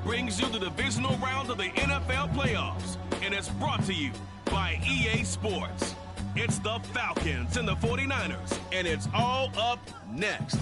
brings you the divisional round of the NFL playoffs, and it's brought to you by EA Sports. It's the Falcons and the 49ers, and it's all up next.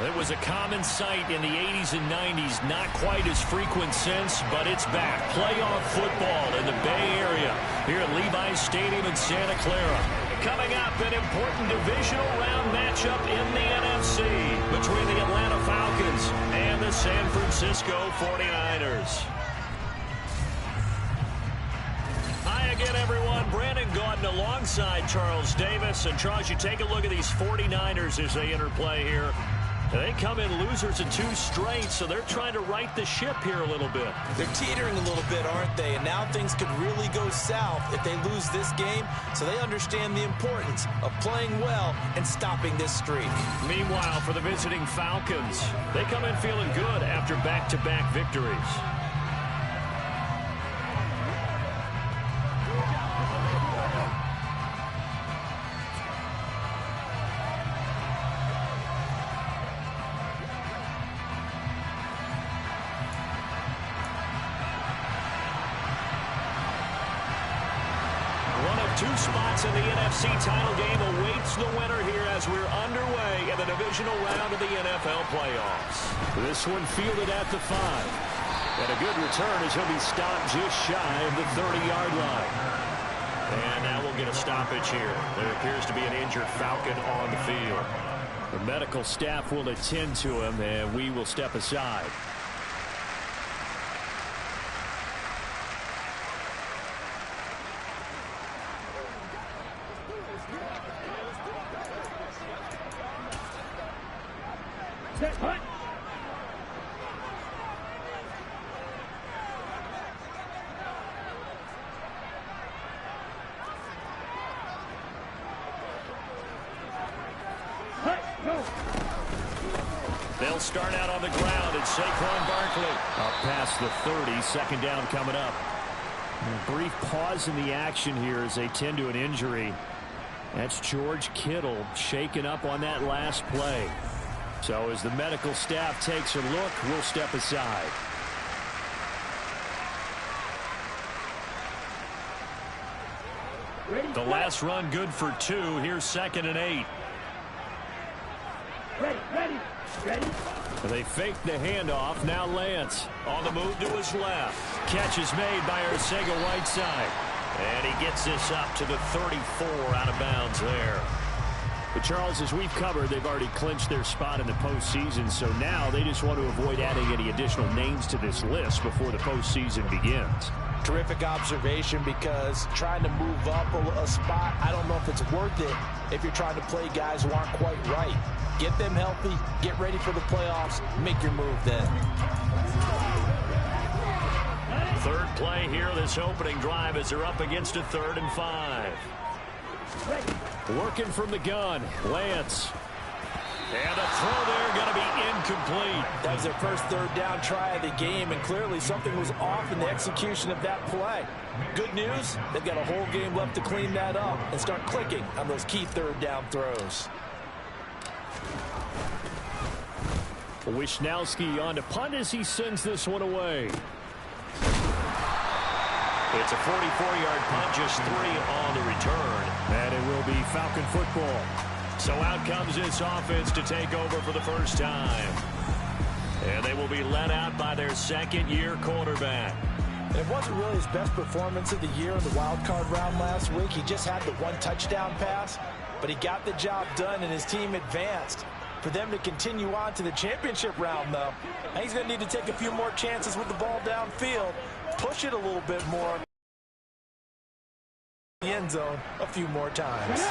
It was a common sight in the 80s and 90s, not quite as frequent since, but it's back. Playoff football in the Bay Area here at Levi's Stadium in Santa Clara. Coming up, an important divisional round matchup in the NFC between the Atlanta Falcons and the San Francisco 49ers. Hi again, everyone. Brandon Gaudin alongside Charles Davis. And Charles, you take a look at these 49ers as they interplay here. They come in losers of 2 straight, so they're trying to right the ship here a little bit. They're teetering a little bit, aren't they? And now things could really go south if they lose this game, so they understand the importance of playing well and stopping this streak. Meanwhile, for the visiting Falcons, they come in feeling good after back-to-back victories. Two spots in the NFC title game awaits the winner here as we're underway in the divisional round of the NFL playoffs. This one fielded at the 5. And a good return as he'll be stopped just shy of the 30-yard line. And now we'll get a stoppage here. There appears to be an injured Falcon on the field. The medical staff will attend to him, and we will step aside. They'll start out on the ground, and Saquon Barkley up past the 30, second down coming up. A brief pause in the action here as they tend to an injury. That's George Kittle shaken up on that last play. So as the medical staff takes a look, we'll step aside. The last run good for 2. Here's 2nd and 8. Ready. They fake the handoff. Now Lance on the move to his left. Catch is made by Arcega-Whiteside. And he gets this up to the 34 out of bounds there. But Charles, as we've covered, they've already clinched their spot in the postseason, so now they just want to avoid adding any additional names to this list before the postseason begins. Terrific observation, because trying to move up a spot, I don't know if it's worth it if you're trying to play guys who aren't quite right. Get them healthy, get ready for the playoffs, make your move then. Third play here, this opening drive, as they're up against a 3rd and 5. Working from the gun, Lance. And a throw there going to be incomplete. That was their first 3rd down try of the game, and clearly something was off in the execution of that play. Good news, they've got a whole game left to clean that up and start clicking on those key 3rd down throws. Wisnowski on to punt as he sends this one away. It's a 44-yard punt, just 3 on the return. And it will be Falcon football. So out comes this offense to take over for the first time. And they will be led out by their 2nd-year quarterback. It wasn't really his best performance of the year in the wild card round last week. He just had the 1 touchdown pass, but he got the job done and his team advanced. For them to continue on to the championship round, though, he's going to need to take a few more chances with the ball downfield, push it a little bit more in the end zone a few more times.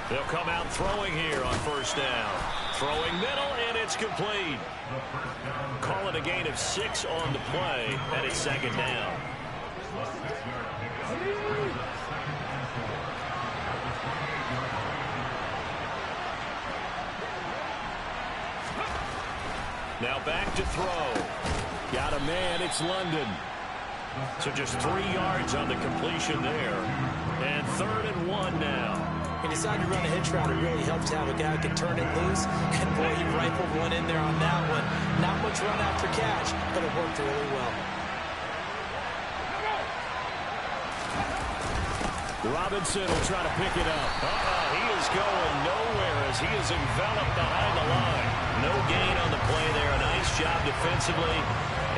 They'll come out throwing here on 1st down. Throwing middle, and it's complete. Call it a gain of 6 on the play, and it's 2nd down. Now back to throw. Got a man, it's London. So just 3 yards on the completion there. And 3rd and 1 now. He decided to run a hitch route. It really helps to have a guy who can turn it loose. And boy, he rifled one in there on that one. Not much run after catch, but it worked really well. Robinson will try to pick it up. He is going nowhere as he is enveloped behind the line. No gain on the play there. A nice job defensively.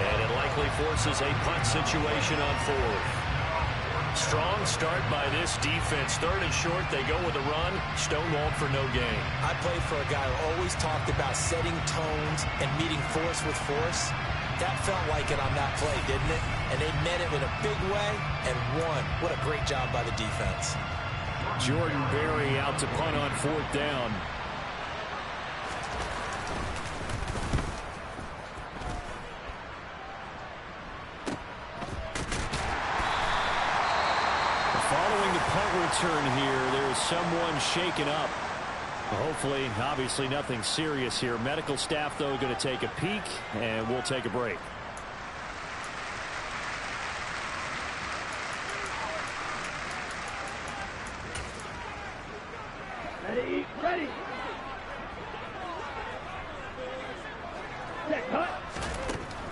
And it likely forces a punt situation on 4th. Strong start by this defense. 3rd and short, they go with a run. Stonewalled for no gain. I played for a guy who always talked about setting tones and meeting force with force. That felt like it on that play, didn't it? And they met it in a big way and won. What a great job by the defense. Jordan Berry out to punt on 4th down. Following the punt return here, there is someone shaken up. Hopefully, obviously nothing serious here. Medical staff, though, going to take a peek, and we'll take a break. Ready. Set, cut.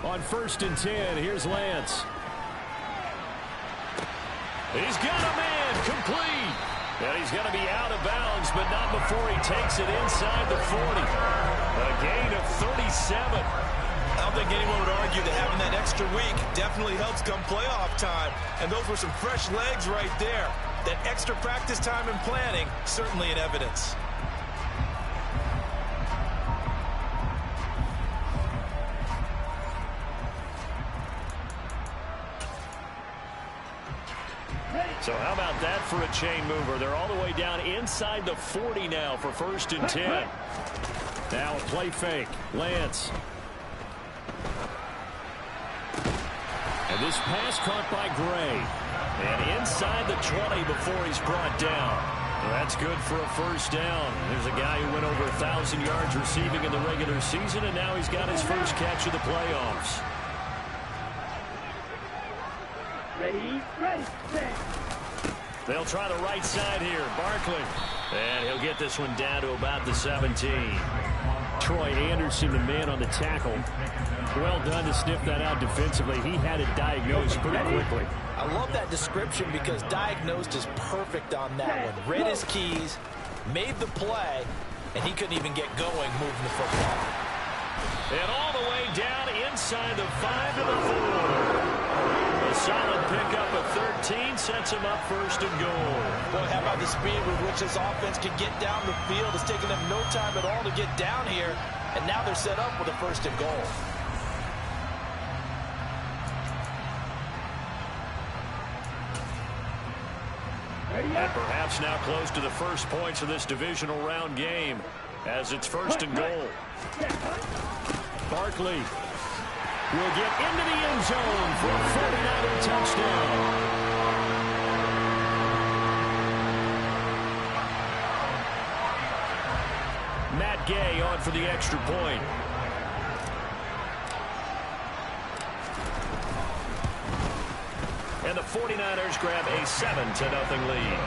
On 1st and 10, here's Lance. He's got a man complete. And he's going to be out of bounds, but not before he takes it inside the 40. A gain of 37. I don't think anyone would argue that having that extra week definitely helps come playoff time. And those were some fresh legs right there. That extra practice time and planning, certainly in evidence. So how about that for a chain mover? They're all the way down inside the 40 now for 1st and 10. Now a play fake. Lance. And this pass caught by Gray. And inside the 20 before he's brought down. Well, that's good for a 1st down. There's a guy who went over 1,000 yards receiving in the regular season, and now he's got his first catch of the playoffs. Ready, set. They'll try the right side here. Barkley. And he'll get this one down to about the 17. Troy Anderson, the man on the tackle. Well done to sniff that out defensively. He had it diagnosed pretty quickly. I love that description because diagnosed is perfect on that one. Read his keys, made the play, and he couldn't even get going moving the football. And all the way down inside the 5 to the 4. A solid pickup of 13 sets him up 1st and goal. Boy, how about the speed with which this offense can get down the field? It's taken them no time at all to get down here, and now they're set up with a 1st and goal. And perhaps now close to the first points of this divisional round game as it's 1st and goal. Barkley will get into the end zone for a 49er touchdown. Matt Gay on for the extra point. And the 49ers grab a 7-0 lead.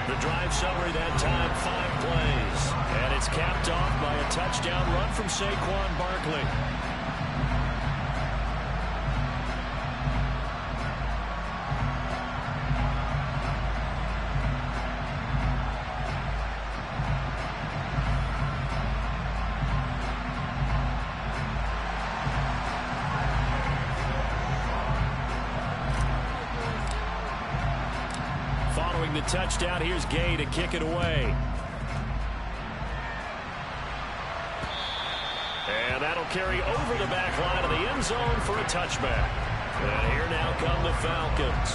The drive summary that time, 5 plays. And it's capped off by a touchdown run from Saquon Barkley. Following the touchdown, here's Gay to kick it away. And that'll carry over the back line of the end zone for a touchback. And here now come the Falcons.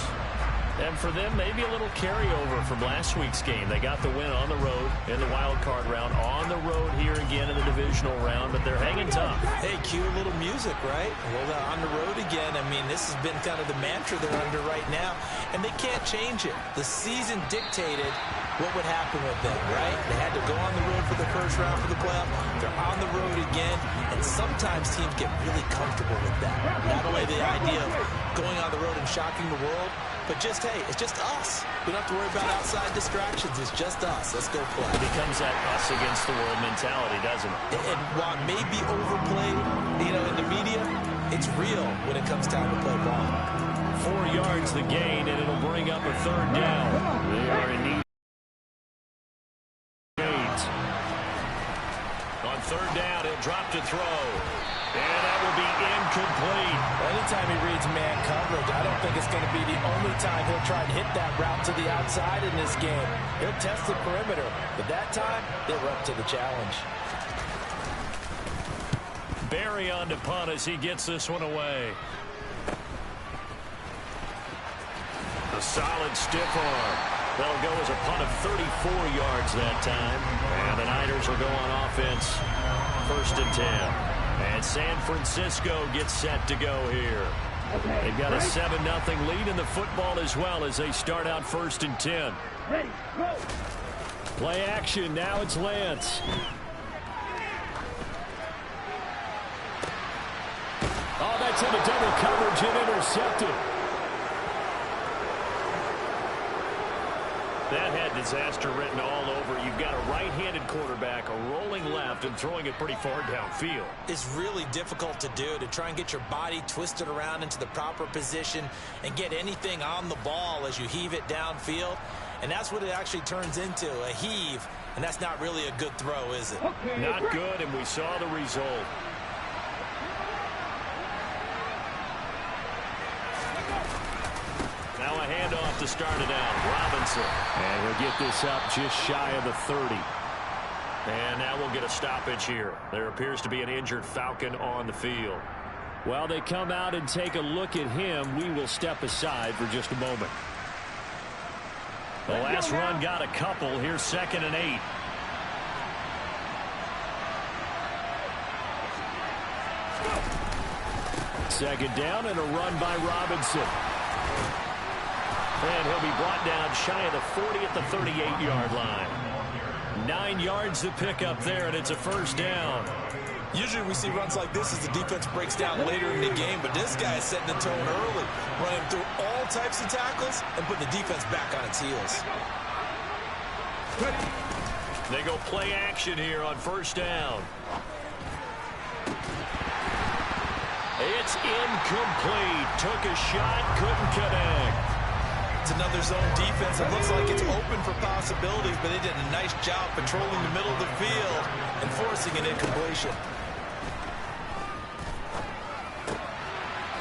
And for them, maybe a little carryover from last week's game. They got the win on the road in the wild card round, on the road here again in the divisional round, but they're hanging tough. Hey, cue a little music, right? Well, they're on the road again. I mean, this has been kind of the mantra they're under right now, and they can't change it. The season dictated what would happen with them, right? They had to go on the road for the first round for the playoff. They're on the road again, and sometimes teams get really comfortable with that. Not only the idea of going on the road and shocking the world, but just, hey, it's just us. We don't have to worry about outside distractions. It's just us. Let's go play. It becomes that us against the world mentality, doesn't it? And while it may be overplayed, in the media, it's real when it comes time to play ball. 4 yards the gain, and it'll bring up a third down. They are in need. On third down, he'll drop to throw. And that will be incomplete. Anytime he reads man coverage, I don't think it's going to be the only time he'll try to hit that route to the outside in this game. He'll test the perimeter, but that time, they were up to the challenge. Barry on to punt as he gets this one away. A solid stiff arm. That'll go as a punt of 34 yards that time. And the Niners will go on offense. 1st and 10. And San Francisco gets set to go here. They've got a 7-0 lead in the football as well as they start out 1st and 10. Ready, go. Play action. Now it's Lance. Oh, that's into double coverage and intercepted. That had disaster written all over. You've got a right-handed quarterback, a rolling left, and throwing it pretty far downfield. It's really difficult to do, to try and get your body twisted around into the proper position and get anything on the ball as you heave it downfield. And that's what it actually turns into, a heave. And that's not really a good throw, is it? Not good, and we saw the result. Now a handoff to start it out. Robinson. And he'll get this up just shy of the 30. And now we'll get a stoppage here. There appears to be an injured Falcon on the field. While they come out and take a look at him, we will step aside for just a moment. The last run got a couple. Here's 2nd and 8. Second down and a run by Robinson. And he'll be brought down shy of the 40 at the 38-yard line. 9 yards to pick up there, and it's a 1st down. Usually we see runs like this as the defense breaks down later in the game, but this guy is setting the tone early, running through all types of tackles and putting the defense back on its heels. They go play action here on 1st down. It's incomplete. Took a shot, couldn't connect. It's another zone defense. It looks like it's open for possibilities, but they did a nice job patrolling the middle of the field and forcing an incompletion.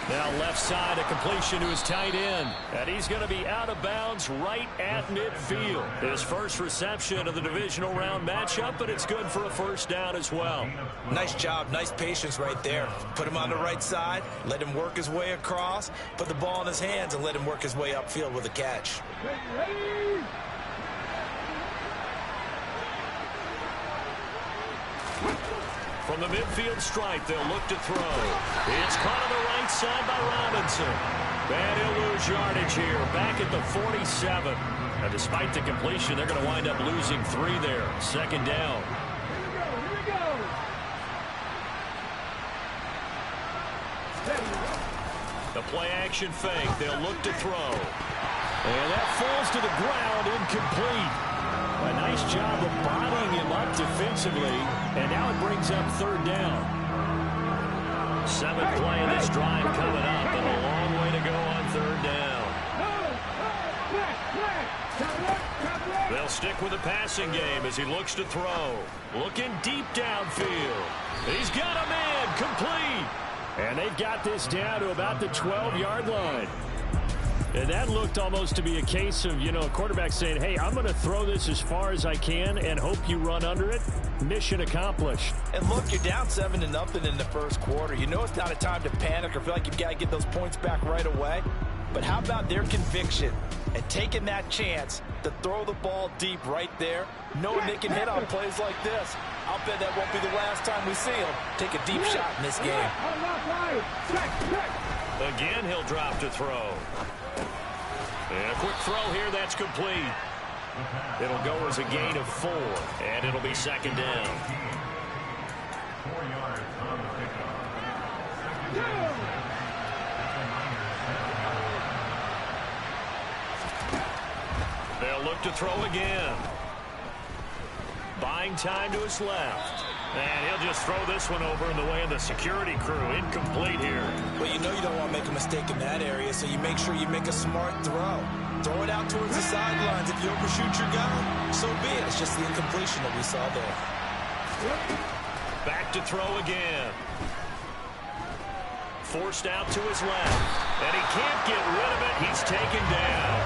Now left side, a completion to his tight end. And he's going to be out of bounds right at midfield. His first reception of the divisional round matchup, but it's good for a 1st down as well. Nice job, nice patience right there. Put him on the right side, let him work his way across, put the ball in his hands, and let him work his way upfield with a catch. Ready. From the midfield stripe, they'll look to throw. It's caught on the right side by Robinson. And he'll lose yardage here, back at the 47. And despite the completion, they're going to wind up losing 3 there. 2nd down. Here we go. The play-action fake. They'll look to throw. And that falls to the ground, incomplete. A nice job of bodying him up defensively, and now it brings up 3rd down. 7th play of this drive coming up, and a long way to go on 3rd down. They'll stick with the passing game as he looks to throw. Looking deep downfield. He's got a man, complete. And they've got this down to about the 12-yard line. And that looked almost to be a case of, a quarterback saying, hey, I'm going to throw this as far as I can and hope you run under it. Mission accomplished. And look, you're down 7-0 in the 1st quarter. You know it's not a time to panic or feel like you've got to get those points back right away. But how about their conviction and taking that chance to throw the ball deep right there, knowing they can hit on plays like this? I'll bet that won't be the last time we see them take a deep shot in this game. Again, he'll drop to throw. And a quick throw here, that's complete. It'll go as a gain of 4, and it'll be 2nd down. They'll look to throw again. Buying time to his left. And he'll just throw this one over in the way of the security crew. Incomplete here. Well, you know you don't want to make a mistake in that area, so you make sure you make a smart throw. Throw it out towards the sidelines. If you overshoot your guy, so be it. It's just the incompletion that we saw there. Back to throw again. Forced out to his left. And he can't get rid of it. He's taken down.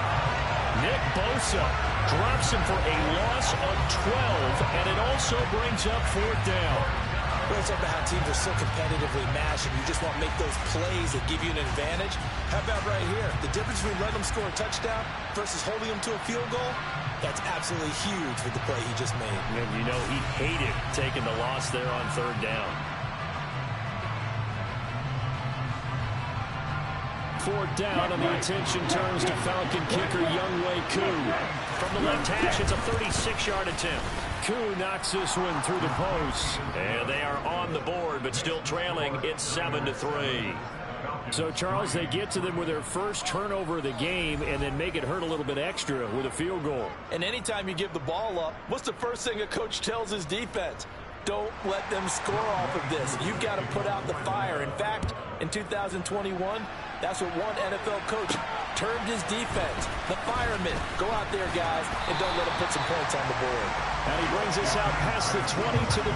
Nick Bosa drops him for a loss of 12, and it also brings up 4th down. Well, it's about how teams are so competitively matched, and you just want to make those plays that give you an advantage. How about right here? The difference between letting them score a touchdown versus holding them to a field goal, that's absolutely huge with the play he just made. And you know he hated taking the loss there on 3rd down. 4th down, and the attention turns to Falcon kicker Younghoe Koo. From the left hash, it's a 36-yard attempt. Koo knocks this one through the post. And they are on the board, but still trailing. It's 7-3. So, Charles, they get to them with their first turnover of the game and then make it hurt a little bit extra with a field goal. And anytime you give the ball up, what's the first thing a coach tells his defense? Don't let them score off of this. You've got to put out the fire. In fact, in 2021, that's what one NFL coach termed his defense. The firemen. Go out there, guys, and don't let them put some points on the board. And he brings us out past the 20 to the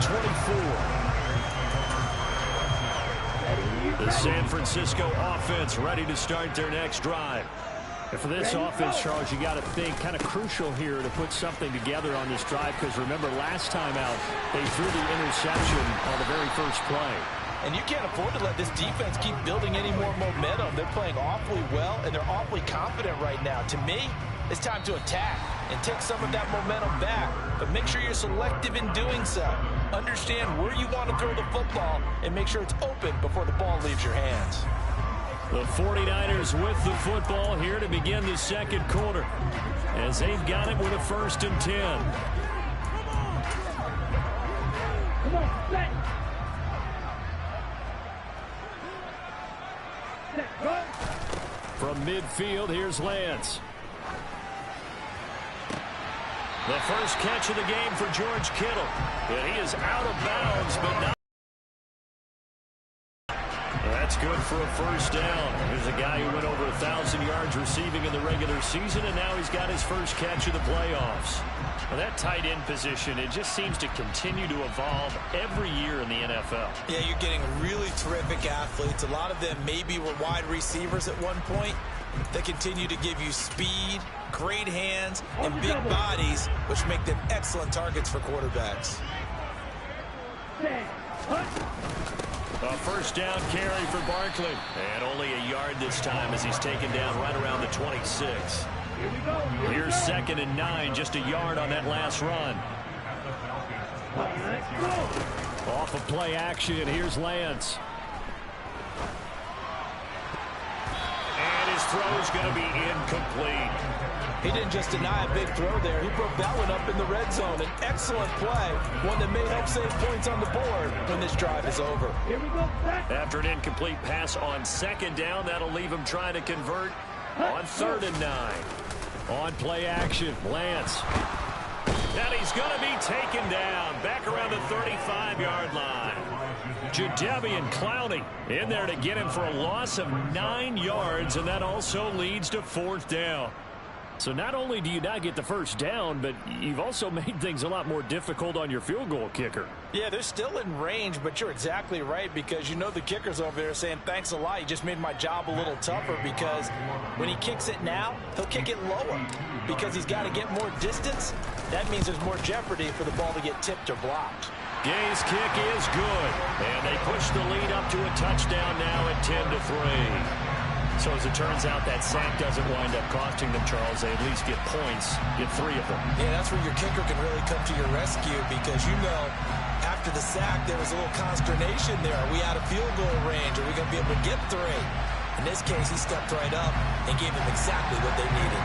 24. The San Francisco offense ready to start their next drive. And for this offense, Charles, you got to think kind of crucial here to put something together on this drive, because remember last time out they threw the interception on the very first play. And you can't afford to let this defense keep building any more momentum. They're playing awfully well, and they're awfully confident right now. To me, it's time to attack and take some of that momentum back. But make sure you're selective in doing so. Understand where you want to throw the football and make sure it's open before the ball leaves your hands. The 49ers with the football here to begin the second quarter, as they've got it with a 1st and 10. Come on, set. Set, go. From midfield, here's Lance. The first catch of the game for George Kittle. And he is out of bounds, but not. That's good for a 1st down. Here's a guy who went over 1,000 yards receiving in the regular season, and now he's got his first catch of the playoffs. Well, that tight end position, it just seems to continue to evolve every year in the NFL. Yeah, you're getting really terrific athletes. A lot of them maybe were wide receivers at one point. They continue to give you speed, great hands, and big bodies, which make them excellent targets for quarterbacks. A 1st down carry for Barkley. And only a yard this time as he's taken down right around the 26. Here's 2nd and 9, just a yard on that last run. Off of play action, here's Lance. And his throw's going to be incomplete. He didn't just deny a big throw there. He broke that one up in the red zone. An excellent play, one that may help save points on the board when this drive is over. Here we go, set. After an incomplete pass on 2nd down, that'll leave him trying to convert on 3rd and 9. On play action, Lance. And he's going to be taken down back around the 35-yard line. Jadeveon Clowney in there to get him for a loss of 9 yards, and that also leads to 4th down. So not only do you not get the 1st down, but you've also made things a lot more difficult on your field goal kicker. Yeah, they're still in range, but you're exactly right, because you know the kicker's over there saying, thanks a lot, you just made my job a little tougher, because when he kicks it now, he'll kick it lower, because he's got to get more distance. That means there's more jeopardy for the ball to get tipped or blocked. Gay's kick is good, and they push the lead up to a touchdown now at 10-3. So as it turns out, that sack doesn't wind up costing them, Charles. They at least get points, get 3 of them. Yeah, that's where your kicker can really come to your rescue, because you know after the sack there was a little consternation there. Are we out of field goal range? Are we going to be able to get 3? In this case, he stepped right up and gave them exactly what they needed.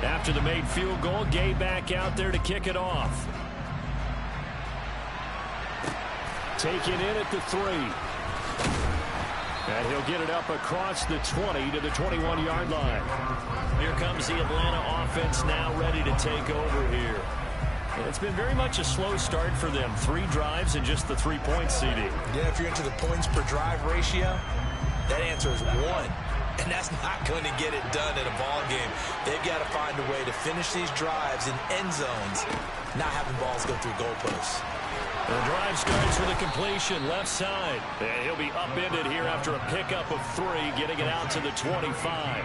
After the made field goal, Gay back out there to kick it off. Taken in at the 3. And he'll get it up across the 20 to the 21-yard line. Here comes the Atlanta offense now ready to take over here. And it's been very much a slow start for them. 3 drives and just the 3 points, CD. Yeah, if you're into the points per drive ratio, that answer is 1. And that's not going to get it done in a ball game. They've got to find a way to finish these drives in end zones, not having balls go through goalposts. The drive starts with a completion left side. And he'll be upended here after a pickup of 3, getting it out to the 25.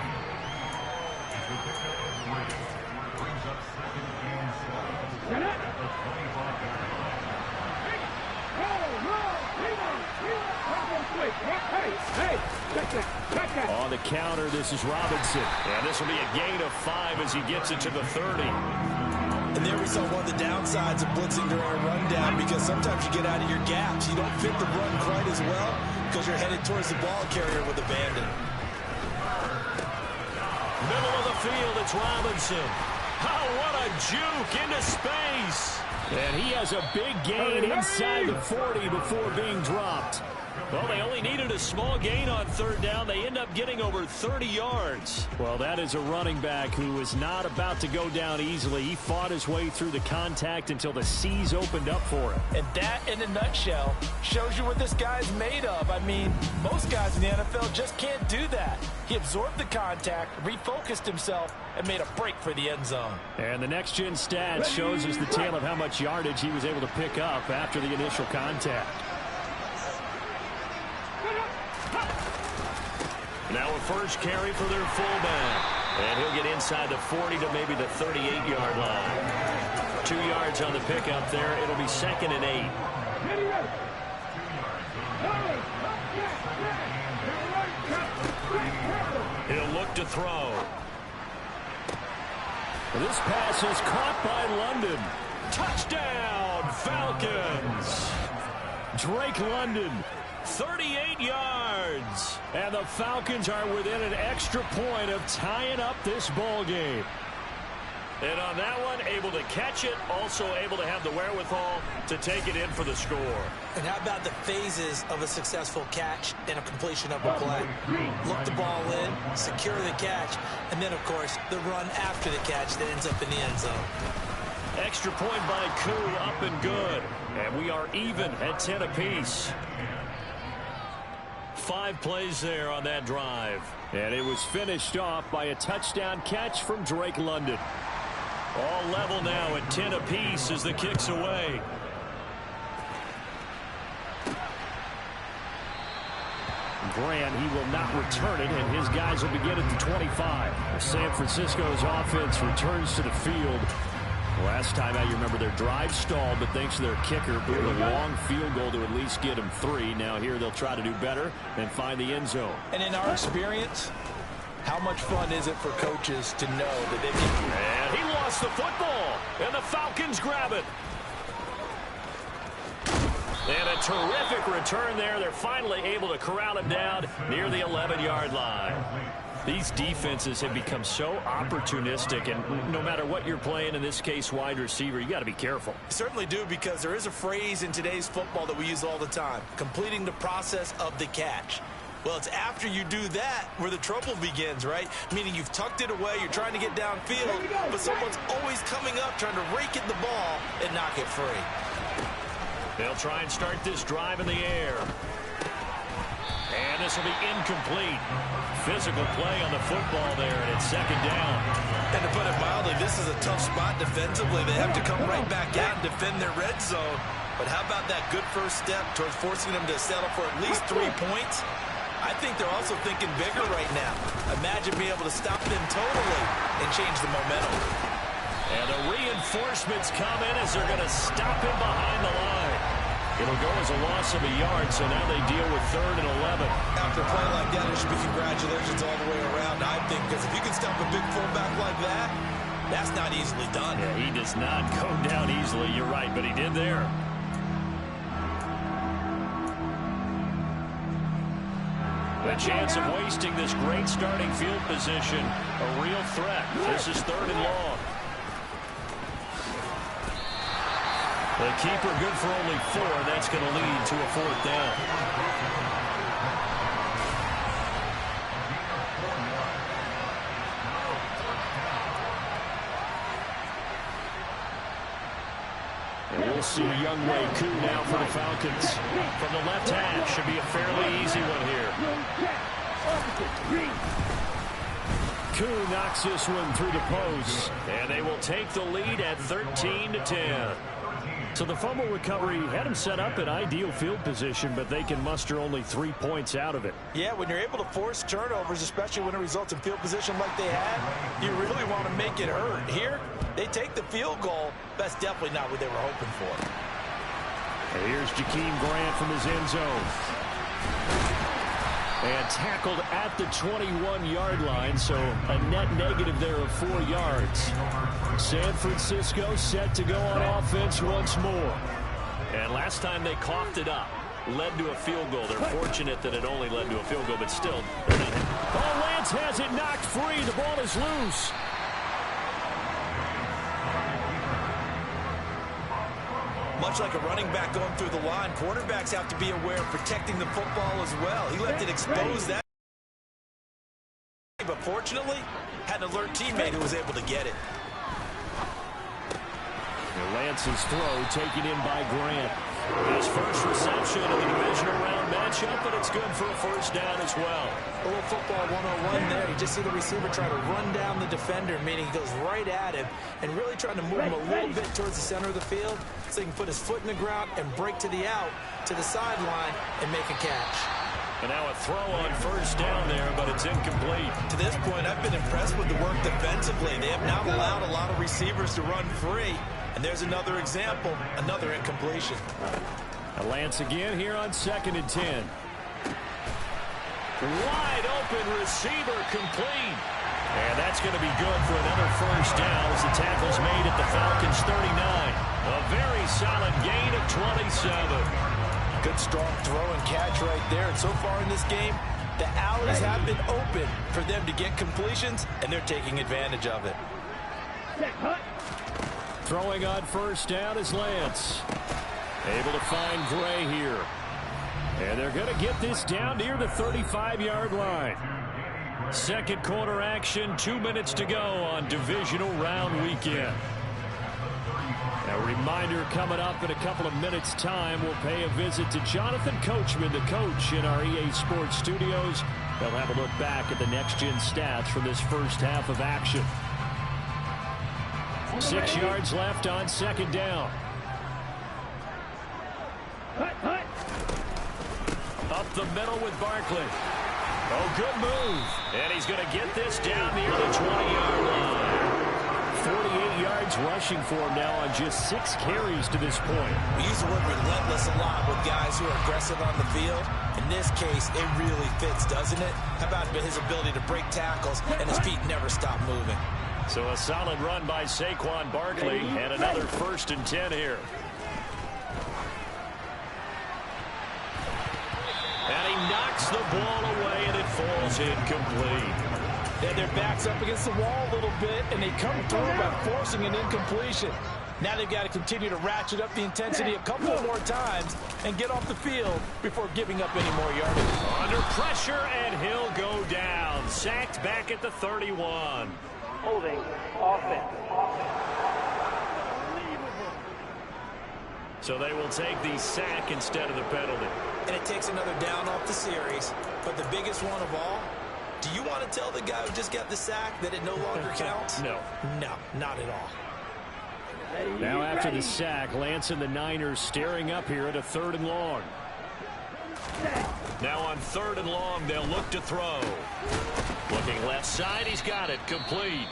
On the counter, this is Robinson. And this will be a gain of 5 as he gets it to the 30. And there we saw one of the downsides of blitzing during a rundown, because sometimes you get out of your gaps. You don't fit the run quite as well because you're headed towards the ball carrier with abandon. Middle of the field, it's Robinson. Oh, what a juke into space. And he has a big gain inside the 40 before being dropped. Well, they only needed a small gain on 3rd down. They end up getting over 30 yards. Well, that is a running back who is not about to go down easily. He fought his way through the contact until the C's opened up for him. And that, in a nutshell, shows you what this guy's made of. I mean, most guys in the NFL just can't do that. He absorbed the contact, refocused himself, and made a break for the end zone. And the next-gen stats shows us the tale of how much yardage he was able to pick up after the initial contact. Now a first carry for their fullback. And he'll get inside the 40 to maybe the 38-yard line. 2 yards on the pickup there. It'll be 2nd and 8. He'll look to throw. This pass is caught by London. Touchdown, Falcons. Drake London. 38 yards. And the Falcons are within an extra point of tying up this ball game. And on that one, able to catch it, also able to have the wherewithal to take it in for the score. And how about the phases of a successful catch and a completion of a play? Look the ball in, secure the catch, and then, of course, the run after the catch that ends up in the end zone. Extra point by Koo, up and good. And we are even at 10 apiece. 5 plays there on that drive. And it was finished off by a touchdown catch from Drake London. All level now at 10 apiece as the kick's away. Grant, he will not return it, and his guys will begin at the 25. San Francisco's offense returns to the field. Last time out, you remember their drive stalled, but thanks to their kicker, blew a long field goal to at least get them 3. Now here they'll try to do better and find the end zone. And in our experience, how much fun is it for coaches to know that they can... And he lost the football, and the Falcons grab it. And a terrific return there. They're finally able to corral him down near the 11-yard line. These defenses have become so opportunistic, and no matter what you're playing, in this case wide receiver, you got to be careful. You certainly do, because there is a phrase in today's football that we use all the time: completing the process of the catch. Well, it's after you do that where the trouble begins, right? Meaning you've tucked it away, you're trying to get downfield, but someone's always coming up trying to rake at the ball and knock it free. They'll try and start this drive in the air. And this will be incomplete. Physical play on the football there, and it's 2nd down. And to put it mildly, this is a tough spot defensively. They have to come right back out and defend their red zone. But how about that good first step towards forcing them to settle for at least 3 points? I think they're also thinking bigger right now. Imagine being able to stop them totally and change the momentum. And the reinforcements come in as they're going to stop him behind the line. It'll go as a loss of a yard, so now they deal with 3rd and 11. After a play like that, there should be congratulations all the way around, I think, because if you can stop a big fullback like that, that's not easily done. Yeah, he does not go down easily, you're right, but he did there. The chance of wasting this great starting field position, a real threat. This is 3rd and long. The keeper good for only 4. That's going to lead to a 4th down. And we'll see Younghoe Koo now for the Falcons. From the left hash, should be a fairly easy one here. Koo knocks this one through the post. And they will take the lead at 13-10. So the fumble recovery had them set up in ideal field position, but they can muster only 3 points out of it. Yeah, when you're able to force turnovers, especially when it results in field position like they had, you really want to make it hurt. Here, they take the field goal. That's definitely not what they were hoping for. And here's Jakeem Grant from his end zone. And tackled at the 21-yard line, so a net negative there of 4 yards. San Francisco set to go on offense once more. And last time they coughed it up, led to a field goal. They're fortunate that it only led to a field goal, but still. Oh, Lance has it knocked free. The ball is loose. Much like a running back going through the line, quarterbacks have to be aware of protecting the football as well. He left it exposed that, but fortunately, had an alert teammate who was able to get it. Lance's throw taken in by Grant. His first reception of the divisional round matchup, but it's good for a 1st down as well. A little football 101 there. You just see the receiver try to run down the defender, meaning he goes right at him and really trying to move him a little bit towards the center of the field so he can put his foot in the ground and break to the out, to the sideline, and make a catch. And now a throw on 1st down there, but it's incomplete. To this point, I've been impressed with the work defensively. They have not allowed a lot of receivers to run free. And there's another example, another incompletion. Lance again here on 2nd and 10. Wide open receiver complete. And that's going to be good for another 1st down as the tackle's made at the Falcons 39. A very solid gain of 27. Good strong throw and catch right there. And so far in this game, the alleys have been open for them to get completions, and they're taking advantage of it. Throwing on 1st down is Lance. Able to find Gray here. And they're going to get this down near the 35-yard line. 2nd quarter action, 2 minutes to go on divisional round weekend. A reminder coming up in a couple of minutes' time, we'll pay a visit to Jonathan Coachman, the coach in our EA Sports studios. They'll have a look back at the next-gen stats from this first half of action. 6 yards left on 2nd down. Up the middle with Barkley. Oh, good move. And he's going to get this down near the 20-yard line. 48 yards rushing for him now on just 6 carries to this point. We use the word relentless a lot with guys who are aggressive on the field. In this case, it really fits, doesn't it? How about his ability to break tackles and his feet never stop moving? So a solid run by Saquon Barkley and another 1st and 10 here. And he knocks the ball away and it falls incomplete. Then their backs up against the wall a little bit, and they come through by forcing an incompletion. Now they've got to continue to ratchet up the intensity a couple more times and get off the field before giving up any more yardage. Under pressure, and he'll go down. Sacked back at the 31. Holding offense. So they will take the sack instead of the penalty. And it takes another down off the series. But the biggest one of all, do you want to tell the guy who just got the sack that it no longer counts? No. No, not at all. Now after the sack, Lance and the Niners staring up here at a 3rd and long. Now on 3rd and long, they'll look to throw. Looking left side, he's got it, complete.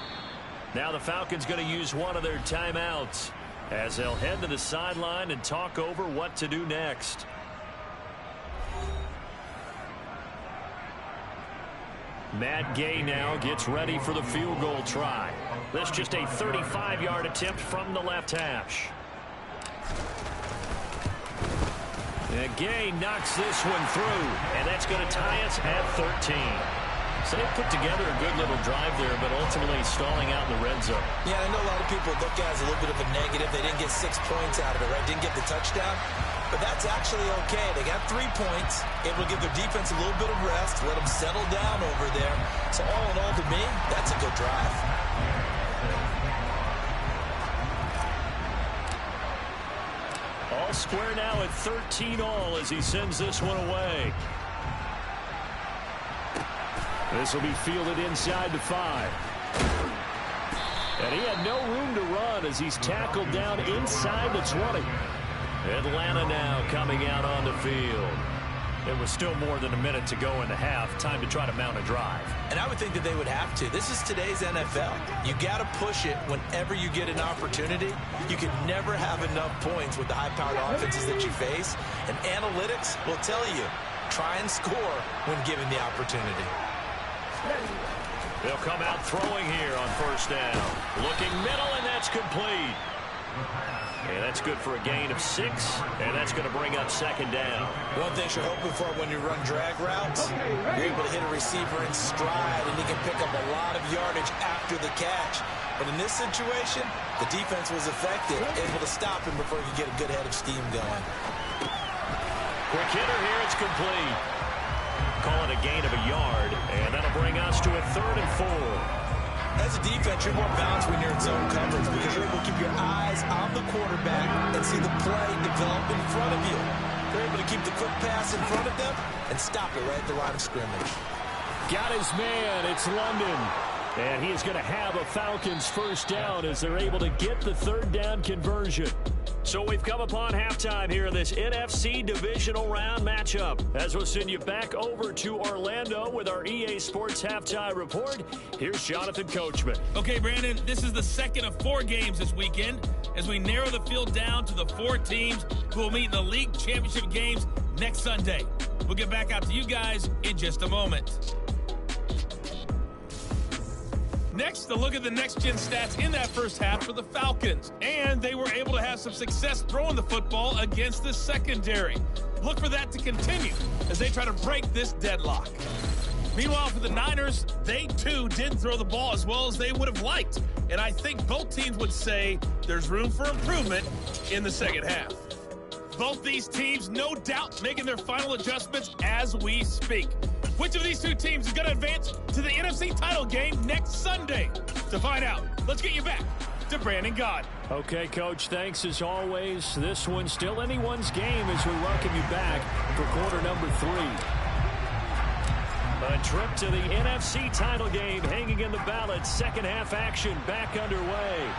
Now the Falcons going to use one of their timeouts as they'll head to the sideline and talk over what to do next. Matt Gay now gets ready for the field goal try. This just a 35-yard attempt from the left hash. Gay knocks this one through, and that's going to tie us at 13. So they put together a good little drive there, but ultimately stalling out in the red zone. Yeah, I know a lot of people look at it as a little bit of a negative. They didn't get 6 points out of it, right? Didn't get the touchdown. But that's actually okay. They got 3 points. Able to give their defense a little bit of rest, let them settle down over there. So all in all, to me, that's a good drive. All square now at 13 all as he sends this one away. This will be fielded inside the 5. And he had no room to run as he's tackled down inside the 20. Atlanta now coming out on the field. There was still more than a minute to go in the half. Time to try to mount a drive. And I would think that they would have to. This is today's NFL. You got to push it whenever you get an opportunity. You can never have enough points with the high-powered offenses that you face. And analytics will tell you, try and score when given the opportunity. They'll come out throwing here on first down. Looking middle, and that's complete. And that's good for a gain of 6, and that's going to bring up second down. One thing you're hoping for when you run drag routes, you're able to hit a receiver in stride, and he can pick up a lot of yardage after the catch. But in this situation, the defense was effective, able to stop him before he could get a good head of steam going. Quick hitter here, it's complete. Call it a gain of a yard, and that'll bring us to a 3rd and 4. As a defense, you're more balanced when you're in zone coverage because you're able to keep your eyes on the quarterback and see the play develop in front of you. They're able to keep the quick pass in front of them and stop it right at the line of scrimmage. Got his man. It's London. And he is going to have a Falcons first down as they're able to get the 3rd down conversion. So we've come upon halftime here in this NFC Divisional Round matchup. As we'll send you back over to Orlando with our EA Sports Halftime Report, here's Jonathan Coachman. Okay, Brandon, this is the second of 4 games this weekend as we narrow the field down to the 4 teams who will meet in the league championship games next Sunday. We'll get back out to you guys in just a moment. Next, a look at the next-gen stats in that first half for the Falcons. And they were able to have some success throwing the football against the secondary. Look for that to continue as they try to break this deadlock. Meanwhile, for the Niners, they too didn't throw the ball as well as they would have liked. And I think both teams would say there's room for improvement in the second half. Both these teams, no doubt, making their final adjustments as we speak. Which of these 2 teams is going to advance to the NFC title game next Sunday? To find out, let's get you back to Brandon Gaudin. Okay, Coach, thanks as always. This one's still anyone's game as we welcome you back for quarter number 3. A trip to the NFC title game hanging in the balance. Second half action back underway.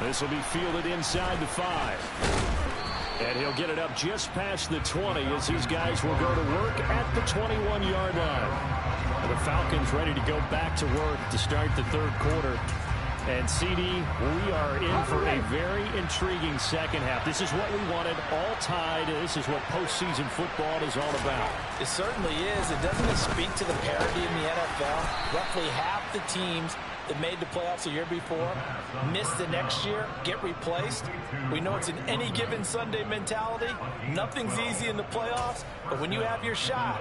This will be fielded inside the 5. And he'll get it up just past the 20 as these guys will go to work at the 21-yard line. The Falcons ready to go back to work to start the 3rd quarter. And, CD, we are in for a very intriguing second half. This is what we wanted, all tied. This is what postseason football is all about. It certainly is. It doesn't speak to the parity in the NFL. Roughly half the teams that made the playoffs the year before miss the next year, get replaced. We know it's an any given Sunday mentality. Nothing's easy in the playoffs, but when you have your shot,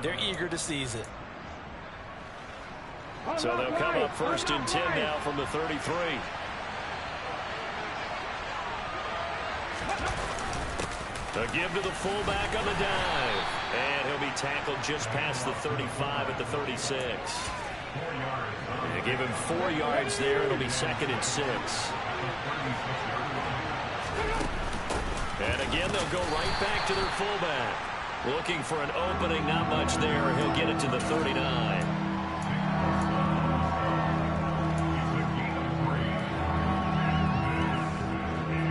they're eager to seize it. So they'll come up 1st and 10 now from the 33. A give to the fullback on the dive. And he'll be tackled just past the 35 at the 36. They give him 4 yards there. It'll be 2nd and 6. And again, they'll go right back to their fullback. Looking for an opening, not much there. He'll get it to the 39.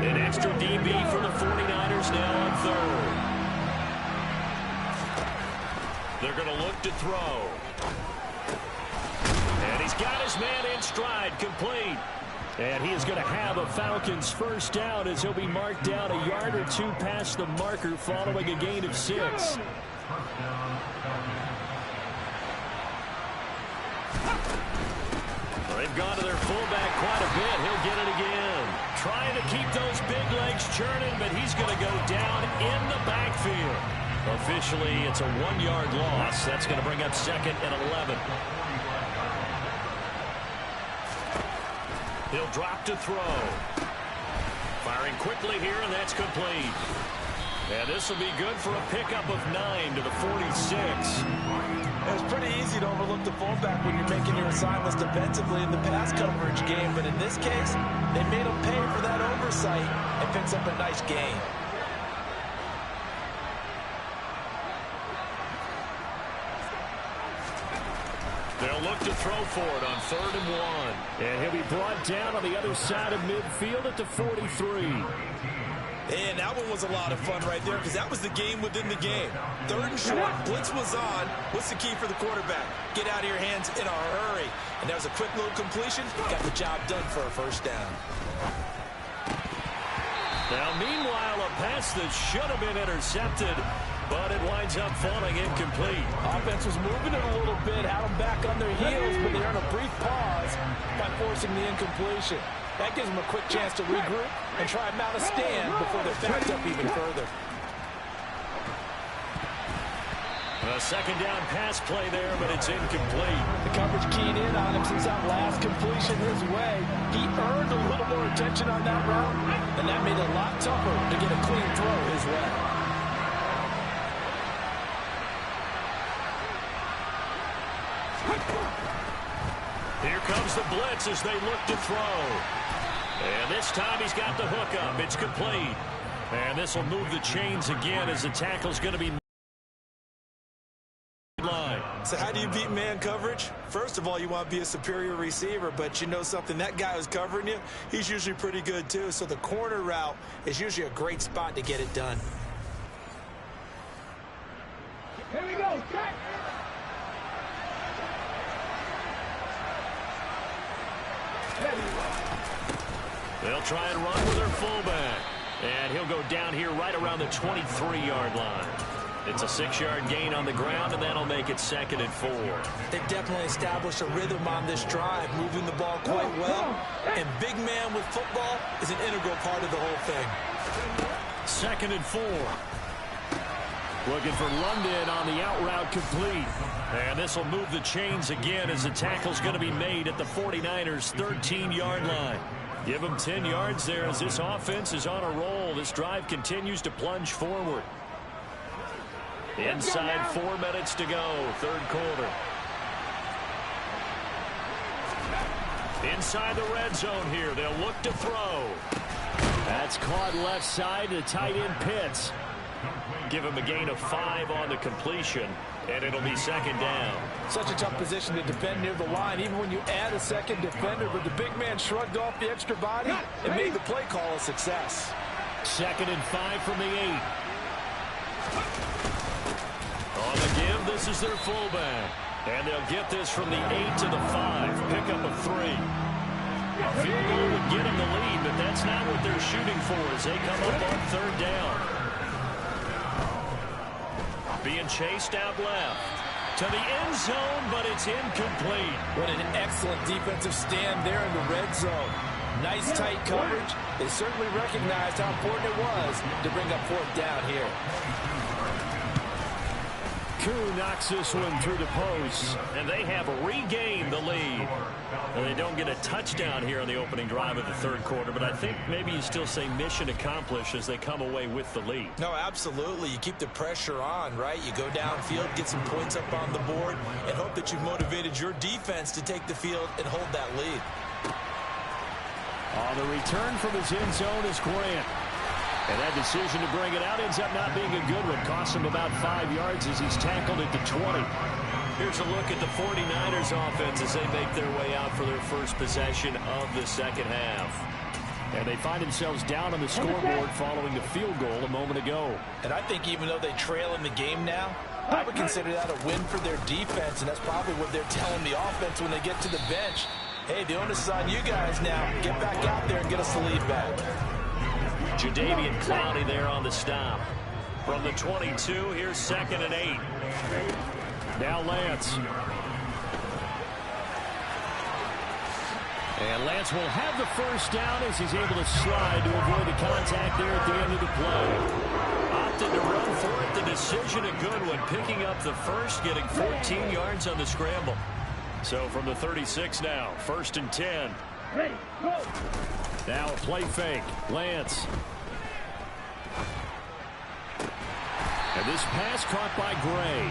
An extra DB for the 49ers now on 3rd. They're going to look to throw. And he's got his man in stride, complete. And he is going to have a Falcons first down as he'll be marked down a yard or 2 past the marker following a gain of 6. They've gone to their fullback quite a bit. He'll get it again. Trying to keep those big legs churning, but he's going to go down in the backfield. Officially, it's a 1-yard loss. That's going to bring up 2nd and 11. He'll drop to throw. Firing quickly here, and that's complete. And this will be good for a pickup of 9 to the 46. It's pretty easy to overlook the fullback when you're making your assignments defensively in the pass coverage game, but in this case, they made him pay for that oversight and picks up a nice gain. They'll look to throw for it on 3rd and 1. And he'll be brought down on the other side of midfield at the 43. And that one was a lot of fun right there because that was the game within the game. 3rd and short, blitz was on. What's the key for the quarterback? Get out of your hands in a hurry. And that was a quick little completion. Got the job done for a 1st down. Now, meanwhile, a pass that should have been intercepted, but it winds up falling incomplete. Offense was moving it a little bit, had them back on their heels, but they earned a brief pause by forcing the incompletion. That gives them a quick chance to regroup and try and mount a stand before they're backed up even further. A 2nd down pass play there, but it's incomplete. The coverage keyed in on him since that last completion his way. He earned a little more attention on that route, and that made it a lot tougher to get a clean throw his way. Here comes the blitz as they look to throw. And this time he's got the hook up. It's complete. And this will move the chains again as the tackle's going to be line. So how do you beat man coverage? First of all, you want to be a superior receiver, but you know something, that guy who's covering you, he's usually pretty good too. So the corner route is usually a great spot to get it done. Here we go, check. They'll try and run with their fullback. And he'll go down here right around the 23-yard line. It's a 6-yard gain on the ground, and that'll make it 2nd and 4. They've definitely established a rhythm on this drive, moving the ball quite well. And big man with football is an integral part of the whole thing. 2nd and 4. Looking for London on the out route complete. And this will move the chains again as the tackle's going to be made at the 49ers' 13-yard line. Give them 10 yards there as this offense is on a roll. This drive continues to plunge forward. Inside 4 minutes to go, 3rd quarter. Inside the red zone here. They'll look to throw. That's caught left side to tight end Pitts. Give him a gain of 5 on the completion, and it'll be 2nd down. Such a tough position to defend near the line, even when you add a 2nd defender, but the big man shrugged off the extra body and made the play call a success. 2nd and 5 from the 8. On the give, this is their fullback. And they'll get this from the 8 to the 5. Pickup of 3. A field goal would get them the lead, but that's not what they're shooting for as they come up on 3rd down. Being chased out left. To the end zone, but it's incomplete. What an excellent defensive stand there in the red zone. Nice tight coverage. They certainly recognized how important it was to bring up 4th down here. Koo knocks this one through the post, and they have regained the lead. And they don't get a touchdown here on the opening drive of the 3rd quarter, but I think maybe you still say mission accomplished as they come away with the lead. No, absolutely. You keep the pressure on, right? You go downfield, get some points up on the board, and hope that you've motivated your defense to take the field and hold that lead. On the return from his end zone is Grant. And that decision to bring it out ends up not being a good one. Costs him about 5 yards as he's tackled at the 20. Here's a look at the 49ers offense as they make their way out for their first possession of the 2nd half. And they find themselves down on the scoreboard following the field goal a moment ago. And I think even though they trail in the game now, I would consider that a win for their defense, and that's probably what they're telling the offense when they get to the bench. Hey, the onus is on you guys now. Get back out there and get us the lead back. Jadeveon Clowney there on the stop. From the 22, here's 2nd and 8. Now Lance. And Lance will have the first down as he's able to slide to avoid the contact there at the end of the play. Opted to run for it. The decision a good one. Picking up the first, getting 14 yards on the scramble. So from the 36 now, 1st and 10. Ready, go. Now a play fake. Lance. And this pass caught by Gray.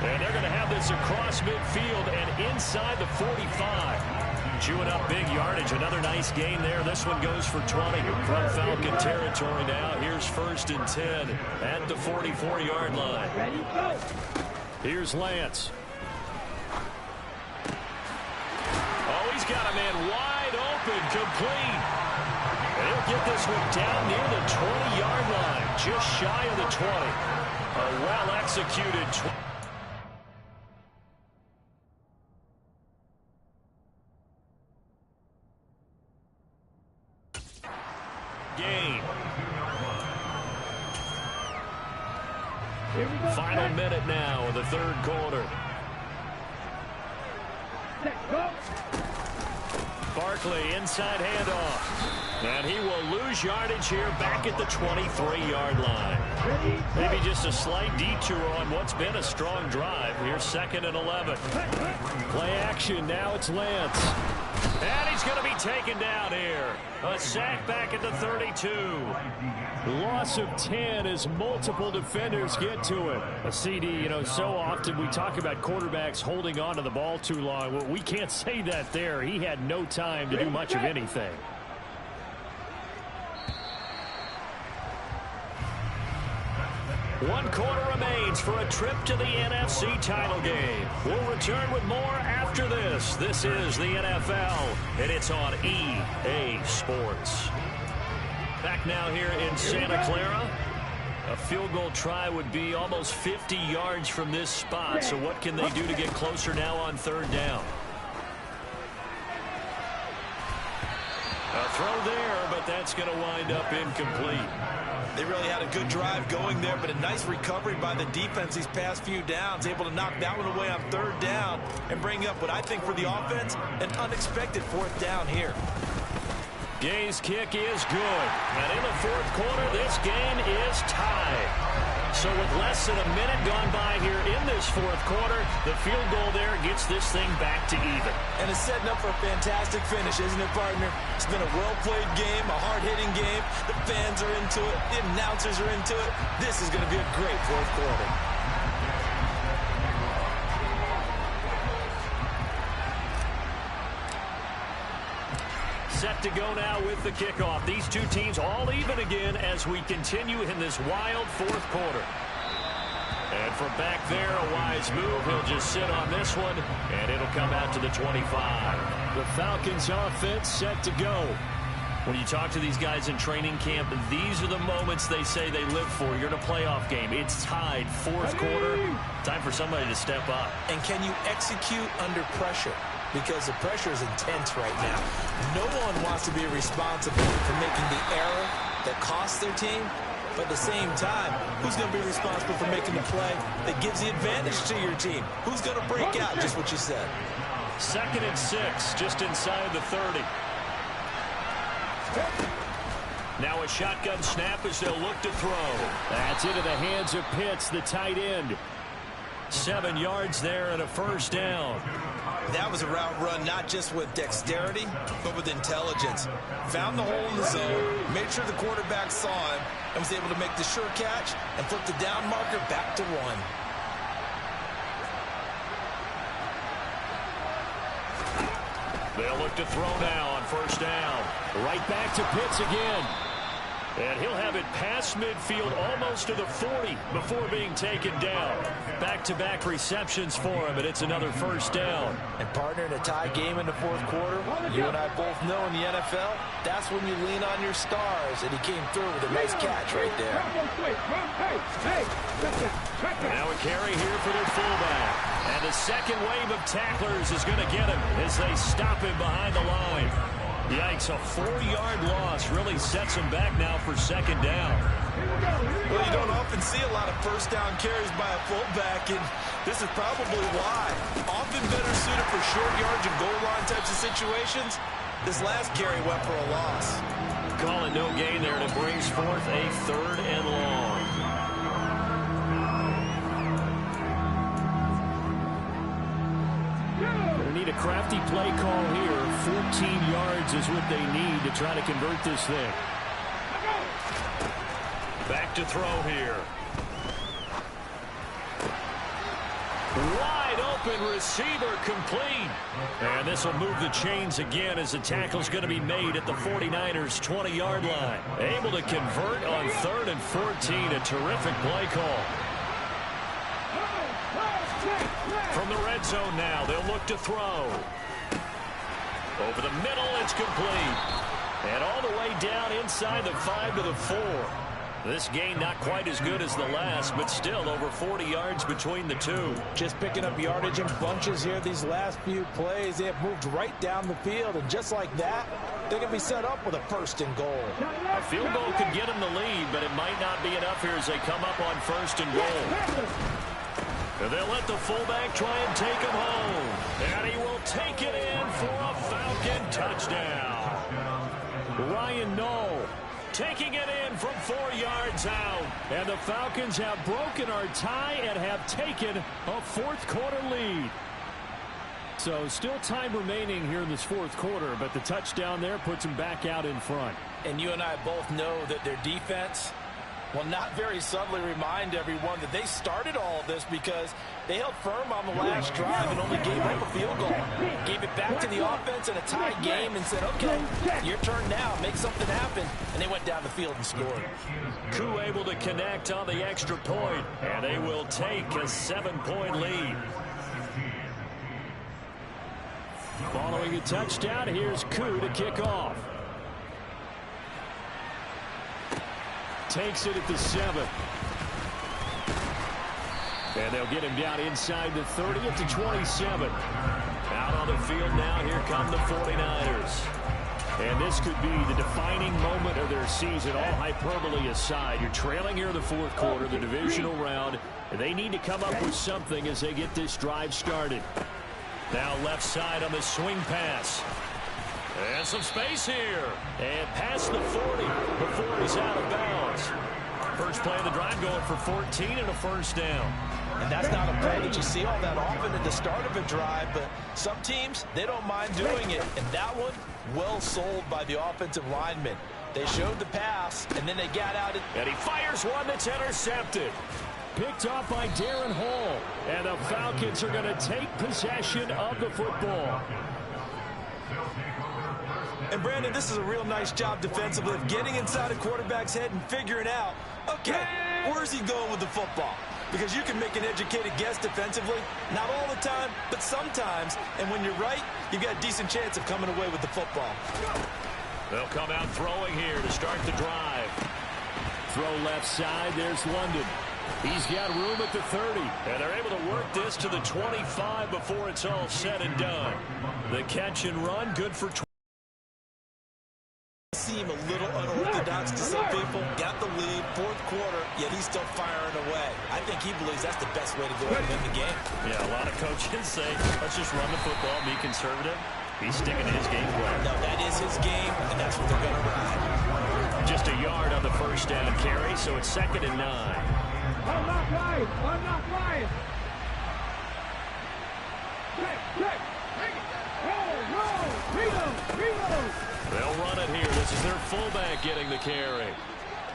And they're going to have this across midfield and inside the 45. Chewing up big yardage. Another nice gain there. This one goes for 20 from Falcon territory now. Here's 1st and 10 at the 44-yard line. Ready, go. Here's Lance. Oh, he's got a man wide open, complete. And he'll get this one down near the 20-yard line, just shy of the 20. A well-executed game. Final minute now of the 3rd quarter. Barkley inside handoff. And he will lose yardage here back at the 23-yard line. Maybe just a slight detour on what's been a strong drive. Here's 2nd and 11. Play action. Now it's Lance. And he's going to be taken down here. A sack back at the 32. Loss of 10 as multiple defenders get to it. A CD, you know, so often we talk about quarterbacks holding on to the ball too long. Well, we can't say that there. He had no time to do much of anything. One quarter remains for a trip to the NFC title game. We'll return with more after this. This is the NFL, and it's on EA Sports. Back now here in Santa Clara. A field goal try would be almost 50 yards from this spot. So what can they do to get closer now on 3rd down? A throw there, but that's going to wind up incomplete. They really had a good drive going there, but a nice recovery by the defense these past few downs, able to knock that one away on 3rd down and bring up what I think for the offense, an unexpected 4th down here. Gay's kick is good. And in the 4th quarter, this game is tied. So with less than a minute gone by here in this 4th quarter, the field goal there gets this thing back to even. And it's setting up for a fantastic finish, isn't it, partner? It's been a well-played game, a hard-hitting game. The fans are into it. The announcers are into it. This is going to be a great 4th quarter. Set to go now with the kickoff. These two teams all even again as we continue in this wild 4th quarter. And from back there, a wise move. He'll just sit on this one, and it'll come out to the 25. The Falcons offense set to go. When you talk to these guys in training camp, these are the moments they say they live for. You're in a playoff game. It's tied, 4th quarter. Time for somebody to step up. And can you execute under pressure? Because the pressure is intense right now. No one wants to be responsible for making the error that costs their team. But at the same time, who's going to be responsible for making the play that gives the advantage to your team? Who's going to break out, just what you said? 2nd and 6, just inside the 30. Now a shotgun snap as they'll look to throw. That's into the hands of Pitts, the tight end. 7 yards there and a 1st down. That was a route run not just with dexterity, but with intelligence. Found the hole in the zone, made sure the quarterback saw him, and was able to make the sure catch and flip the down marker back to 1. They'll look to throw now on 1st down. Right back to Pitts again. And he'll have it past midfield almost to the 40 before being taken down. Back-to-back receptions for him, and it's another 1st down. And partner, in a tie game in the 4th quarter, you and I both know in the NFL, that's when you lean on your stars, and he came through with a nice catch right there. Now a carry here for their fullback. And the second wave of tacklers is going to get him as they stop him behind the line. Yikes, It's a 4-yard loss. Really sets them back now for second down. Well, you don't often see a lot of first down carries by a fullback, and this is probably why. Often better suited for short yards and goal line types of situations. This last carry went for a loss. Call it no gain there, and it brings forth a 3rd and long. They need a crafty play call here. 14 yards is what they need to try to convert this thing. Back to throw here. Wide open receiver complete. And this will move the chains again as the tackle's going to be made at the 49ers 20-yard line. Able to convert on 3rd and 14. A terrific play call. From the red zone now, they'll look to throw. Over the middle, it's complete. And all the way down inside the 5 to the 4. This gain not quite as good as the last, but still over 40 yards between the two. Just picking up yardage in bunches here these last few plays. They have moved right down the field, and just like that, they're going to be set up with a 1st and goal. A field goal could get them the lead, but it might not be enough here as they come up on 1st and goal. And they'll let the fullback try and take him home. And he will take it in for a Falcon touchdown. Ryan Knoll taking it in from 4 yards out. And the Falcons have broken our tie and have taken a 4th quarter lead. So still time remaining here in this 4th quarter, but the touchdown there puts them back out in front. And you and I both know that their defense will not very subtly remind everyone that they started all of this because they held firm on the last drive and only gave up a field goal. Gave it back to the offense in a tied game and said, okay, your turn now, make something happen. And they went down the field and scored. Koo able to connect on the extra point, and they will take a 7-point lead. Following a touchdown, here's Koo to kick off. Takes it at the 7. And they'll get him down inside the 30 at the 27. Out on the field now, here come the 49ers. And this could be the defining moment of their season, all hyperbole aside. You're trailing here in the 4th quarter, the divisional round, and they need to come up with something as they get this drive started. Now left side on the swing pass. And some space here. And past the 40 before he's out of bounds. First play of the drive going for 14 and a 1st down. And that's not a play that you see all that often at the start of a drive, but some teams, they don't mind doing it. And that one, well sold by the offensive lineman. They showed the pass, and then they got out. And he fires one that's intercepted. Picked off by Darren Hall. And the Falcons are going to take possession of the football. And, Brandon, this is a real nice job defensively of getting inside a quarterback's head and figuring out, okay, where's he going with the football? Because you can make an educated guess defensively, not all the time, but sometimes. And when you're right, you've got a decent chance of coming away with the football. They'll come out throwing here to start the drive. Throw left side, there's London. He's got room at the 30. And they're able to work this to the 25 before it's all said and done. The catch and run, good for 20. Seem a little unorthodox to some people. Got the lead, 4th quarter, yet he's still firing away. I think he believes that's the best way to go and win the game. Yeah, a lot of coaches say, let's just run the football, be conservative. He's sticking to his game plan. No, that is his game, and that's what they're going to ride. Just a yard on the 1st down carry, so it's 2nd and 9. I'm not lying. I'm not lying. Check. Reload. They'll run it here. This is their fullback getting the carry.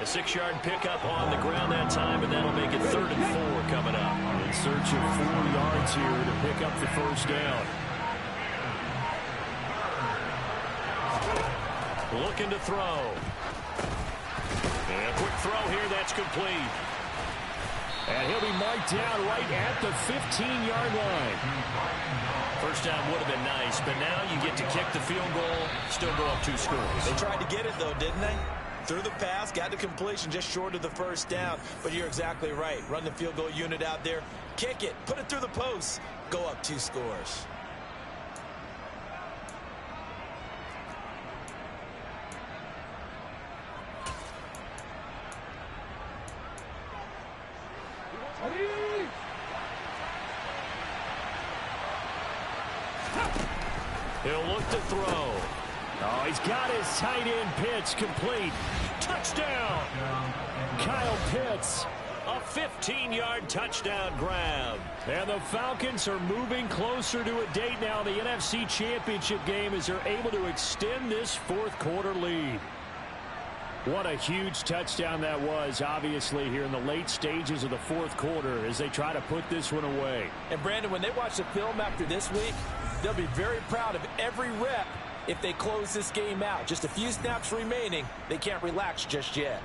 A 6-yard pickup on the ground that time, and that'll make it 3rd and 4 coming up. In search of 4 yards here to pick up the 1st down. Looking to throw. And a quick throw here, that's complete. And he'll be marked down right at the 15-yard line. First down would have been nice, but now you get to kick the field goal, still go up 2 scores. They tried to get it, though, didn't they? Threw the pass, got the completion just short of the 1st down. But you're exactly right. Run the field goal unit out there, kick it, put it through the post, go up 2 scores. He'll look to throw. Oh, he's got his tight end pitch complete. Touchdown! Kyle Pitts, a 15-yard touchdown grab. And the Falcons are moving closer to a date now, the NFC Championship game, as they're able to extend this fourth quarter lead. What a huge touchdown that was, obviously, here in the late stages of the fourth quarter as they try to put this one away. And, Brandon, when they watch the film after this week, they'll be very proud of every rep if they close this game out. Just a few snaps remaining. They can't relax just yet.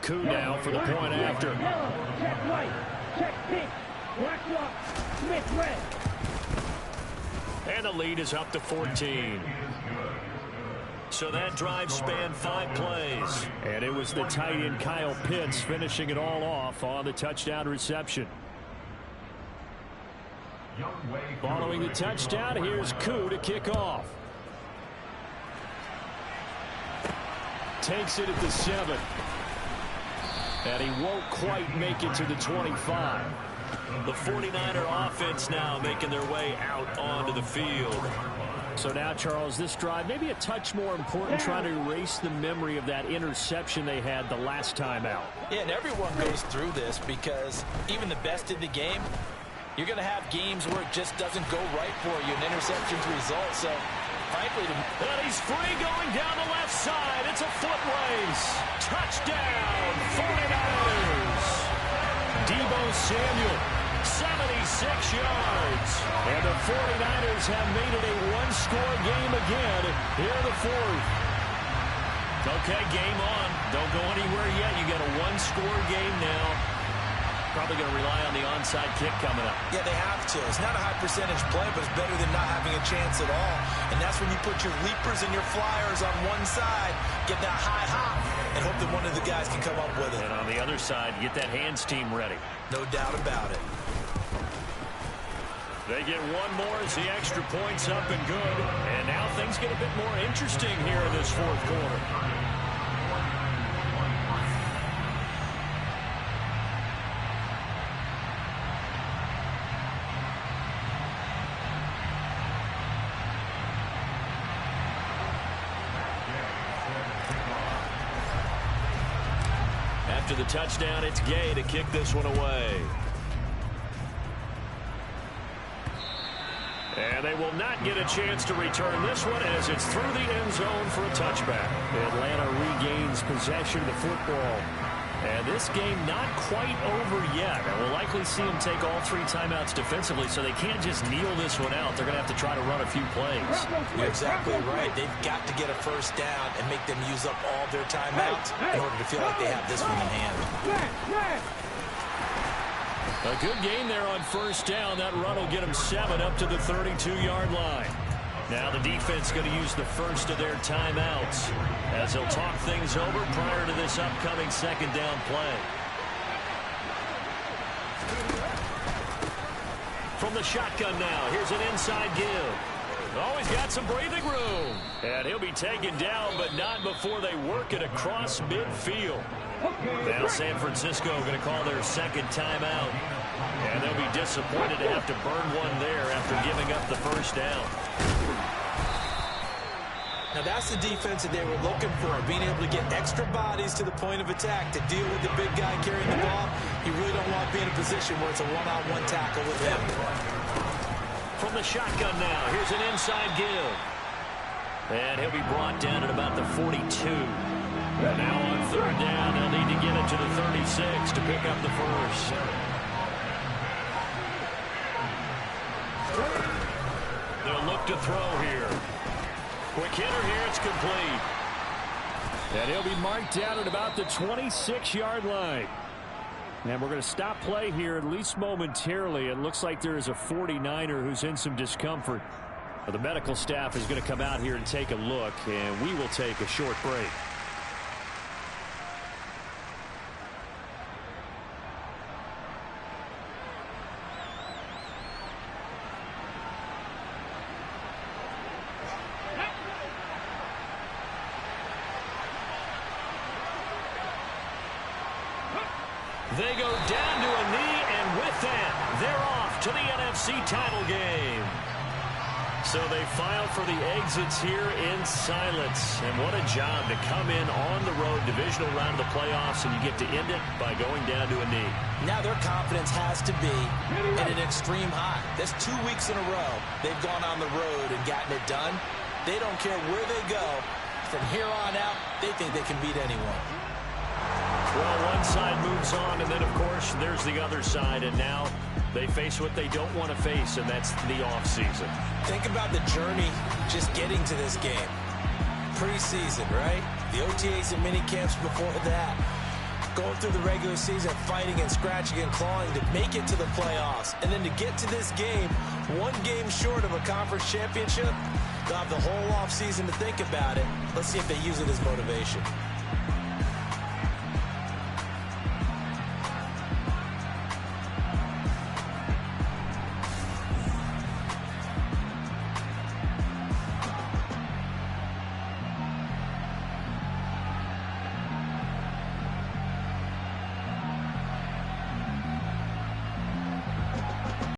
Coup now for the point after. Yellow, check white, check pink, black lock, Smith red. And the lead is up to 14. So that drive spanned 5 plays. And it was the tight end Kyle Pitts finishing it all off on the touchdown reception. Following the touchdown, here's Coup to kick off. Takes it at the 7. And he won't quite make it to the 25. The 49er offense now making their way out onto the field. So now, Charles, this drive maybe a touch more important, trying to erase the memory of that interception they had the last time out. Yeah, and everyone goes through this because even the best in the game, you're going to have games where it just doesn't go right for you, and interceptions result. So, frankly, and he's free going down the left side. It's a foot race. Touchdown, 49ers. Deebo Samuel, 76 yards. And the 49ers have made it a one-score game again here in the fourth. Okay, game on. Don't go anywhere yet. You got a one-score game now. Probably going to rely on the onside kick coming up. Yeah, they have to. It's not a high percentage play, but it's better than not having a chance at all. And that's when you put your leapers and your flyers on one side, get that high hop, and hope that one of the guys can come up with it. And on the other side, get that hands team ready. No doubt about it. They get one more as the extra point's up and good. And now things get a bit more interesting here in this fourth quarter. After the touchdown, it's Gay to kick this one away. And they will not get a chance to return this one as it's through the end zone for a touchback. Atlanta regains possession of the football. And this game not quite over yet. And we'll likely see them take all 3 timeouts defensively, so they can't just kneel this one out. They're going to have to try to run a few plays. You're exactly right. They've got to get a first down and make them use up all their timeouts in order to feel like they have this one in hand. A good gain there on first down. That run will get them 7 up to the 32-yard line. Now the defense going to use the first of their timeouts as they'll talk things over prior to this upcoming second down play. From the shotgun now, here's an inside give. Oh, he's got some breathing room. And he'll be taken down, but not before they work it across midfield. Now San Francisco going to call their second timeout. And they'll be disappointed to have to burn one there after giving up the first down. Now that's the defense that they were looking for, being able to get extra bodies to the point of attack to deal with the big guy carrying the ball. You really don't want to be in a position where it's a one-on-one tackle with him. From the shotgun now, here's an inside give. And he'll be brought down at about the 42. And now on third down, they'll need to get it to the 36 to pick up the first. They'll look to throw here. Quick hitter here, it's complete. And he'll be marked down at about the 26-yard line. And we're going to stop play here, at least momentarily. It looks like there is a 49er who's in some discomfort. The medical staff is going to come out here and take a look, and we will take a short break. They go down to a knee, and with that, they're off to the NFC title game. So they file for the exits here in silence. And what a job to come in on the road, divisional round of the playoffs, and you get to end it by going down to a knee. Now their confidence has to be at an extreme high. That's 2 weeks in a row they've gone on the road and gotten it done. They don't care where they go. From here on out, they think they can beat anyone. Well, one side moves on, and then, of course, there's the other side. And now they face what they don't want to face, and that's the offseason. Think about the journey just getting to this game. Preseason, right? The OTAs and mini camps before that. Going through the regular season, fighting and scratching and clawing to make it to the playoffs. And then to get to this game, one game short of a conference championship, they'll have the whole offseason to think about it. Let's see if they use it as motivation.